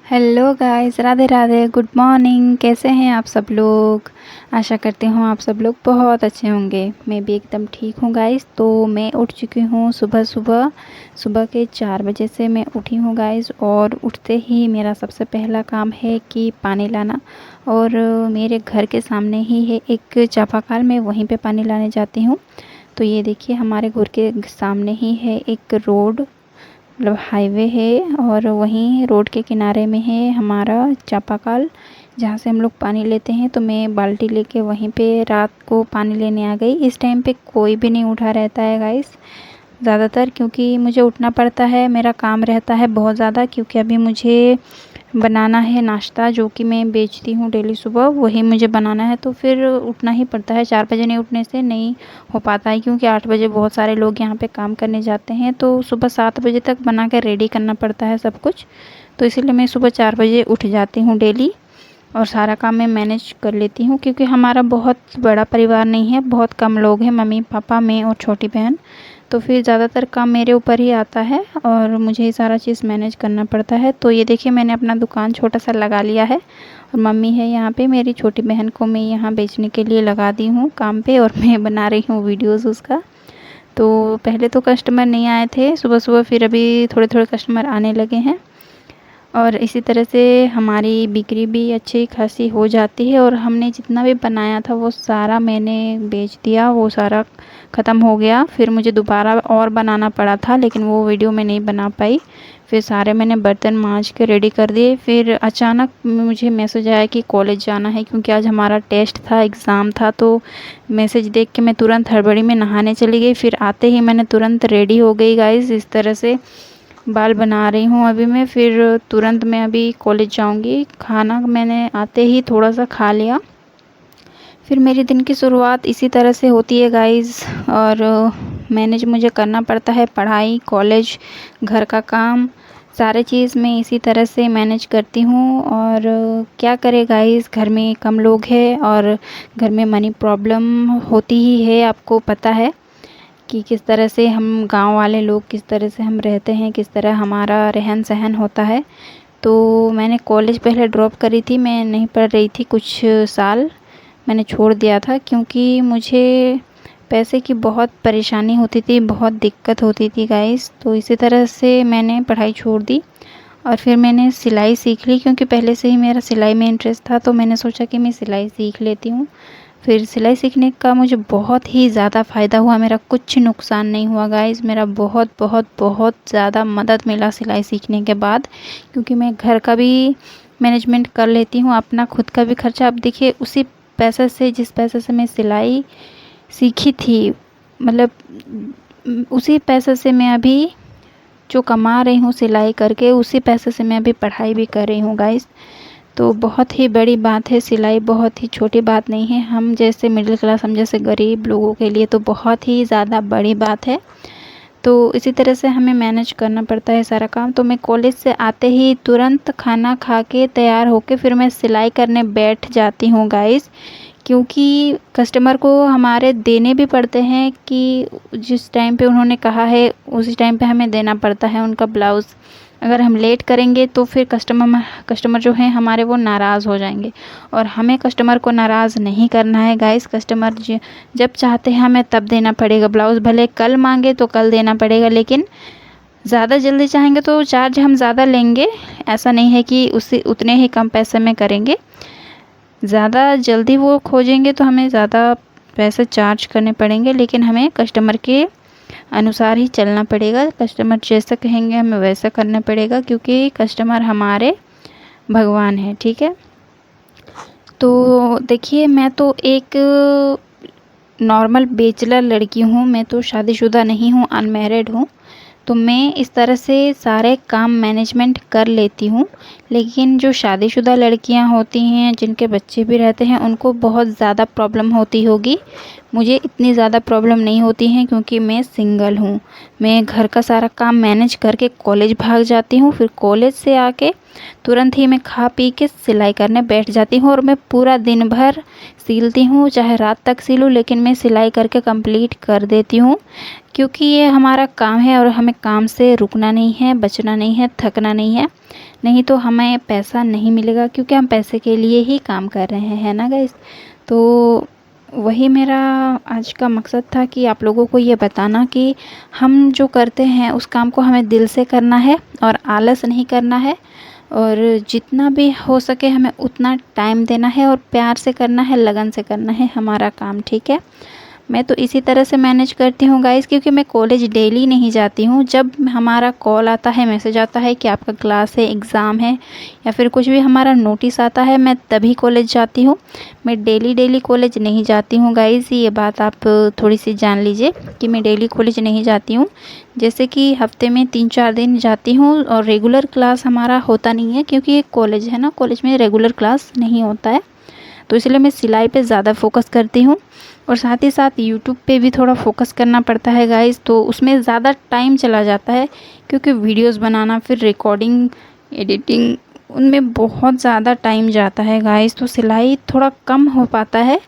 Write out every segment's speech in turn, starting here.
Hello guys, Radhe Radhe, good morning. कैसे हैं आप सब लोग? आशा करती हूँ आप सब लोग बहुत अच्छे होंगे। मैं भी एकदम ठीक हूँ गाइस। तो मैं उठ चुकी हूँ सुबह सुबह। सुबह के 4 बजे से मैं उठी हूँ गाइस। और उठते ही मेरा सबसे पहला काम है कि पानी लाना। और मेरे घर के सामने ही है एक चापाकल, मैं वहीं पे पानी लाने जाती हूँ। तो ये देखिए, हमारे घर के सामने ही है एक रोड, मतलब हाईवे है, और वहीं रोड के किनारे में है हमारा चापाकल, जहाँ से हम लोग पानी लेते हैं। तो मैं बाल्टी लेके वहीं पे रात को पानी लेने आ गई। इस टाइम पे कोई भी नहीं उठा रहता है गाइस ज़्यादातर, क्योंकि मुझे उठना पड़ता है, मेरा काम रहता है बहुत ज़्यादा। क्योंकि अभी मुझे बनाना है नाश्ता, जो कि मैं बेचती हूँ डेली सुबह, वही मुझे बनाना है। तो फिर उठना ही पड़ता है। 4 बजे नहीं उठने से नहीं हो पाता है, क्योंकि 8 बजे बहुत सारे लोग यहाँ पे काम करने जाते हैं। तो सुबह 7 बजे तक बना के रेडी करना पड़ता है सब कुछ। तो इसीलिए मैं सुबह 4 बजे उठ जाती हूँ डेली, और सारा काम मैं मैनेज कर लेती हूँ। क्योंकि हमारा बहुत बड़ा परिवार नहीं है, बहुत कम लोग हैं, मम्मी पापा मैं और छोटी बहन। तो फिर ज़्यादातर काम मेरे ऊपर ही आता है, और मुझे ही सारा चीज़ मैनेज करना पड़ता है। तो ये देखिए, मैंने अपना दुकान छोटा सा लगा लिया है, और मम्मी है यहाँ पे। मेरी छोटी बहन को मैं यहाँ बेचने के लिए लगा दी हूँ काम पे, और मैं बना रही हूँ वीडियोज़ उसका। तो पहले तो कस्टमर नहीं आए थे सुबह सुबह, फिर अभी थोड़े थोड़े कस्टमर आने लगे हैं। और इसी तरह से हमारी बिक्री भी अच्छी खासी हो जाती है। और हमने जितना भी बनाया था वो सारा मैंने बेच दिया, वो सारा ख़त्म हो गया। फिर मुझे दोबारा और बनाना पड़ा था, लेकिन वो वीडियो मैं नहीं बना पाई। फिर सारे मैंने बर्तन मांज के रेडी कर दिए। फिर अचानक मुझे मैसेज आया कि कॉलेज जाना है, क्योंकि आज हमारा टेस्ट था, एग्ज़ाम था। तो मैसेज देख के मैं तुरंत हड़बड़ी में नहाने चली गई। फिर आते ही मैंने तुरंत रेडी हो गई गाइस। इस तरह से बाल बना रही हूँ अभी मैं। फिर तुरंत मैं अभी कॉलेज जाऊँगी। खाना मैंने आते ही थोड़ा सा खा लिया। फिर मेरी दिन की शुरुआत इसी तरह से होती है गाइस। और मैनेज मुझे करना पड़ता है, पढ़ाई, कॉलेज, घर का काम, सारे चीज़ मैं इसी तरह से मैनेज करती हूँ। और क्या करें गाइस, घर में कम लोग हैं, और घर में मनी प्रॉब्लम होती ही है। आपको पता है कि किस तरह से हम गांव वाले लोग, किस तरह से हम रहते हैं, किस तरह हमारा रहन सहन होता है। तो मैंने कॉलेज पहले ड्रॉप करी थी, मैं नहीं पढ़ रही थी कुछ साल, मैंने छोड़ दिया था। क्योंकि मुझे पैसे की बहुत परेशानी होती थी, बहुत दिक्कत होती थी गाइस। तो इसी तरह से मैंने पढ़ाई छोड़ दी। और फिर मैंने सिलाई सीख ली, क्योंकि पहले से ही मेरा सिलाई में इंटरेस्ट था। तो मैंने सोचा कि मैं सिलाई सीख लेती हूँ। फिर सिलाई सीखने का मुझे बहुत ही ज़्यादा फ़ायदा हुआ, मेरा कुछ नुकसान नहीं हुआ गाइस। मेरा बहुत बहुत बहुत ज़्यादा मदद मिला सिलाई सीखने के बाद। क्योंकि मैं घर का भी मैनेजमेंट कर लेती हूँ, अपना खुद का भी खर्चा। अब देखिए, उसी पैसे से, जिस पैसे से मैं सिलाई सीखी थी, मतलब उसी पैसे से मैं अभी जो कमा रही हूँ सिलाई करके, उसी पैसे से मैं अभी पढ़ाई भी कर रही हूँ गाइस। तो बहुत ही बड़ी बात है, सिलाई बहुत ही छोटी बात नहीं है। हम जैसे मिडिल क्लास, हम जैसे गरीब लोगों के लिए तो बहुत ही ज़्यादा बड़ी बात है। तो इसी तरह से हमें मैनेज करना पड़ता है सारा काम। तो मैं कॉलेज से आते ही तुरंत खाना खा के तैयार होके फिर मैं सिलाई करने बैठ जाती हूँ गाइस। क्योंकि कस्टमर को हमारे देने भी पड़ते हैं, कि जिस टाइम पे उन्होंने कहा है उसी टाइम पे हमें देना पड़ता है उनका ब्लाउज़। अगर हम लेट करेंगे तो फिर कस्टमर जो हैं हमारे, वो नाराज़ हो जाएंगे। और हमें कस्टमर को नाराज़ नहीं करना है गाइस। कस्टमर जब चाहते हैं हमें तब देना पड़ेगा ब्लाउज़। भले कल मांगे तो कल देना पड़ेगा, लेकिन ज़्यादा जल्दी चाहेंगे तो चार्ज हम ज़्यादा लेंगे। ऐसा नहीं है कि उसी उतने ही कम पैसे में करेंगे। ज़्यादा जल्दी वो खोजेंगे तो हमें ज़्यादा पैसे चार्ज करने पड़ेंगे, लेकिन हमें कस्टमर के अनुसार ही चलना पड़ेगा। कस्टमर जैसा कहेंगे हमें वैसा करना पड़ेगा, क्योंकि कस्टमर हमारे भगवान है, ठीक है। तो देखिए, मैं तो एक नॉर्मल बैचलर लड़की हूँ, मैं तो शादीशुदा नहीं हूँ, अनमैरिड हूँ। तो मैं इस तरह से सारे काम मैनेजमेंट कर लेती हूँ। लेकिन जो शादीशुदा लड़कियाँ होती हैं, जिनके बच्चे भी रहते हैं, उनको बहुत ज़्यादा प्रॉब्लम होती होगी। मुझे इतनी ज़्यादा प्रॉब्लम नहीं होती है क्योंकि मैं सिंगल हूँ। मैं घर का सारा काम मैनेज करके कॉलेज भाग जाती हूँ, फिर कॉलेज से आके तुरंत ही मैं खा पी के सिलाई करने बैठ जाती हूँ और मैं पूरा दिन भर सिलती हूँ, चाहे रात तक सिलूँ, लेकिन मैं सिलाई करके कंप्लीट कर देती हूँ क्योंकि ये हमारा काम है और हमें काम से रुकना नहीं है, बचना नहीं है, थकना नहीं है। नहीं तो हमें पैसा नहीं मिलेगा क्योंकि हम पैसे के लिए ही काम कर रहे हैं, है ना गाइस। तो वही मेरा आज का मकसद था कि आप लोगों को ये बताना कि हम जो करते हैं उस काम को हमें दिल से करना है और आलस नहीं करना है, और जितना भी हो सके हमें उतना टाइम देना है और प्यार से करना है, लगन से करना है हमारा काम, ठीक है। मैं तो इसी तरह से मैनेज करती हूँ गाइस, क्योंकि मैं कॉलेज डेली नहीं जाती हूँ। जब हमारा कॉल आता है, मैसेज आता है कि आपका क्लास है, एग्ज़ाम है, या फिर कुछ भी हमारा नोटिस आता है, मैं तभी कॉलेज जाती हूँ। मैं डेली कॉलेज नहीं जाती हूँ गाइस, ये बात आप थोड़ी सी जान लीजिए कि मैं डेली कॉलेज नहीं जाती हूँ। जैसे कि हफ्ते में 3-4 दिन जाती हूँ और रेगुलर क्लास हमारा होता नहीं है क्योंकि एक कॉलेज है ना, कॉलेज में रेगुलर क्लास नहीं होता है। तो इसलिए मैं सिलाई पे ज़्यादा फोकस करती हूँ और साथ ही साथ यूट्यूब पे भी थोड़ा फोकस करना पड़ता है गाइस। तो उसमें ज़्यादा टाइम चला जाता है क्योंकि वीडियोस बनाना, फिर रिकॉर्डिंग, एडिटिंग, उनमें बहुत ज़्यादा टाइम जाता है गाइस। तो सिलाई थोड़ा कम हो पाता है,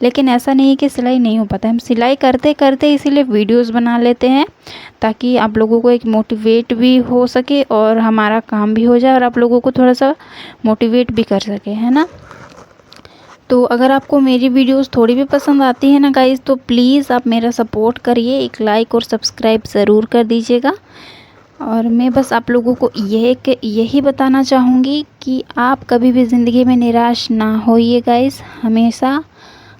लेकिन ऐसा नहीं है कि सिलाई नहीं हो पाता है। हम सिलाई करते करते इसीलिए वीडियोस बना लेते हैं ताकि आप लोगों को एक मोटिवेट भी हो सके और हमारा काम भी हो जाए और आप लोगों को थोड़ा सा मोटिवेट भी कर सके, है ना। तो अगर आपको मेरी वीडियोस थोड़ी भी पसंद आती है ना गाइस, तो प्लीज़ आप मेरा सपोर्ट करिए, एक लाइक और सब्सक्राइब ज़रूर कर दीजिएगा। और मैं बस आप लोगों को यही बताना चाहूँगी कि आप कभी भी ज़िंदगी में निराश ना होइए गाइस। हमेशा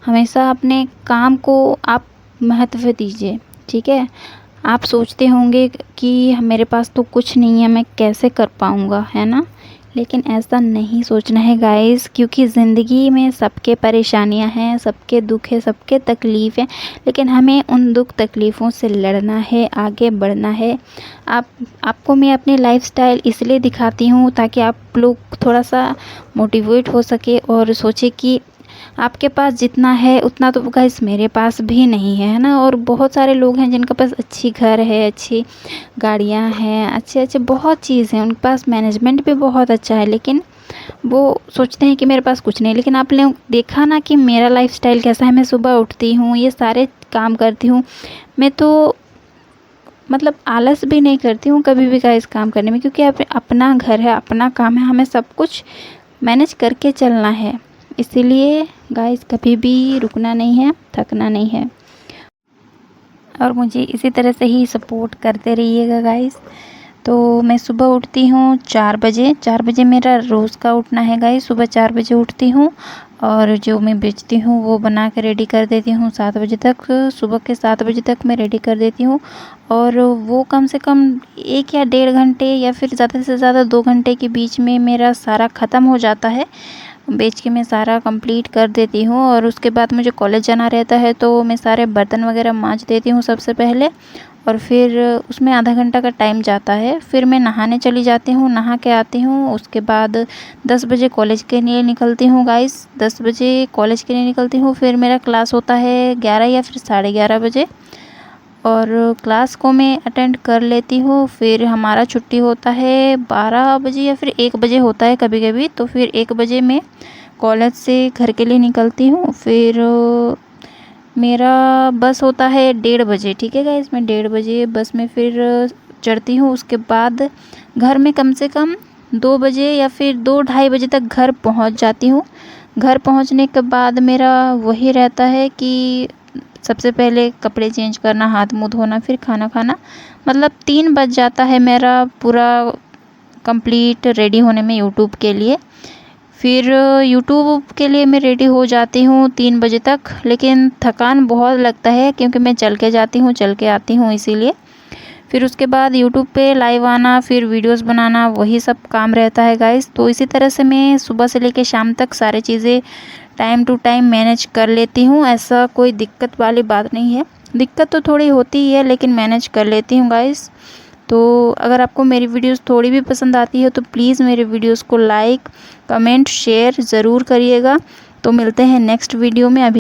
हमेशा अपने काम को आप महत्व दीजिए, ठीक है। आप सोचते होंगे कि मेरे पास तो कुछ नहीं है, मैं कैसे कर पाऊँगा, है ना। लेकिन ऐसा नहीं सोचना है गाइस, क्योंकि ज़िंदगी में सबके परेशानियां हैं, सबके दुख है, सबके तकलीफ़ हैं, लेकिन हमें उन दुख तकलीफ़ों से लड़ना है, आगे बढ़ना है। आपको मैं अपनी लाइफस्टाइल इसलिए दिखाती हूँ ताकि आप लोग थोड़ा सा मोटिवेट हो सके और सोचे कि आपके पास जितना है उतना तो गाइस मेरे पास भी नहीं है, है ना। और बहुत सारे लोग हैं जिनके पास अच्छी घर है, अच्छी गाड़ियाँ हैं, अच्छे बहुत चीज़ हैं, उनके पास मैनेजमेंट भी बहुत अच्छा है, लेकिन वो सोचते हैं कि मेरे पास कुछ नहीं। लेकिन आपने देखा ना कि मेरा लाइफस्टाइल कैसा है। मैं सुबह उठती हूँ, ये सारे काम करती हूँ, मैं तो मतलब आलस भी नहीं करती हूँ कभी भी गाइस काम करने में, क्योंकि अपना घर है, अपना काम है, हमें सब कुछ मैनेज करके चलना है। इसीलिए गाइस कभी भी रुकना नहीं है, थकना नहीं है, और मुझे इसी तरह से ही सपोर्ट करते रहिएगा गाइस। तो मैं सुबह उठती हूँ 4 बजे, 4 बजे मेरा रोज़ का उठना है गाइस। सुबह 4 बजे उठती हूँ और जो मैं बेचती हूँ वो बना के रेडी कर देती हूँ 7 बजे तक। सुबह के 7 बजे तक मैं रेडी कर देती हूँ और वो कम से कम 1 या 1.5 घंटे या फिर ज़्यादा से ज़्यादा 2 घंटे के बीच में मेरा सारा ख़त्म हो जाता है। बेच के मैं सारा कंप्लीट कर देती हूँ और उसके बाद मुझे कॉलेज जाना रहता है, तो मैं सारे बर्तन वगैरह मांज देती हूँ सबसे पहले, और फिर उसमें आधा घंटा का टाइम जाता है। फिर मैं नहाने चली जाती हूँ, नहा के आती हूँ। उसके बाद 10 बजे कॉलेज के लिए निकलती हूँ गाइस, 10 बजे कॉलेज के लिए निकलती हूँ। फिर मेरा क्लास होता है 11 या फिर 11:30 बजे, और क्लास को मैं अटेंड कर लेती हूँ। फिर हमारा छुट्टी होता है 12 बजे या फिर 1 बजे होता है कभी कभी। तो फिर 1 बजे मैं कॉलेज से घर के लिए निकलती हूँ। फिर मेरा बस होता है 1:30 बजे, ठीक है गाइस। मैं 1:30 बजे बस में फिर चढ़ती हूँ। उसके बाद घर में कम से कम 2 बजे या फिर 2-2:30 बजे तक घर पहुँच जाती हूँ। घर पहुँचने के बाद मेरा वही रहता है कि सबसे पहले कपड़े चेंज करना, हाथ मुँह धोना, फिर खाना खाना, मतलब 3 बज जाता है मेरा पूरा कंप्लीट रेडी होने में यूट्यूब के लिए। फिर यूट्यूब के लिए मैं रेडी हो जाती हूँ 3 बजे तक, लेकिन थकान बहुत लगता है क्योंकि मैं चल के जाती हूँ, चल के आती हूँ, इसीलिए। फिर उसके बाद यूट्यूब पे लाइव आना, फिर वीडियोस बनाना, वही सब काम रहता है गाइस। तो इसी तरह से मैं सुबह से लेकर शाम तक सारी चीज़ें टाइम टू टाइम मैनेज कर लेती हूँ। ऐसा कोई दिक्कत वाली बात नहीं है, दिक्कत तो थोड़ी होती ही है लेकिन मैनेज कर लेती हूँ गाइस। तो अगर आपको मेरी वीडियोस थोड़ी भी पसंद आती है तो प्लीज़ मेरे वीडियोस को लाइक, कमेंट, शेयर ज़रूर करिएगा। तो मिलते हैं नेक्स्ट वीडियो में। अभी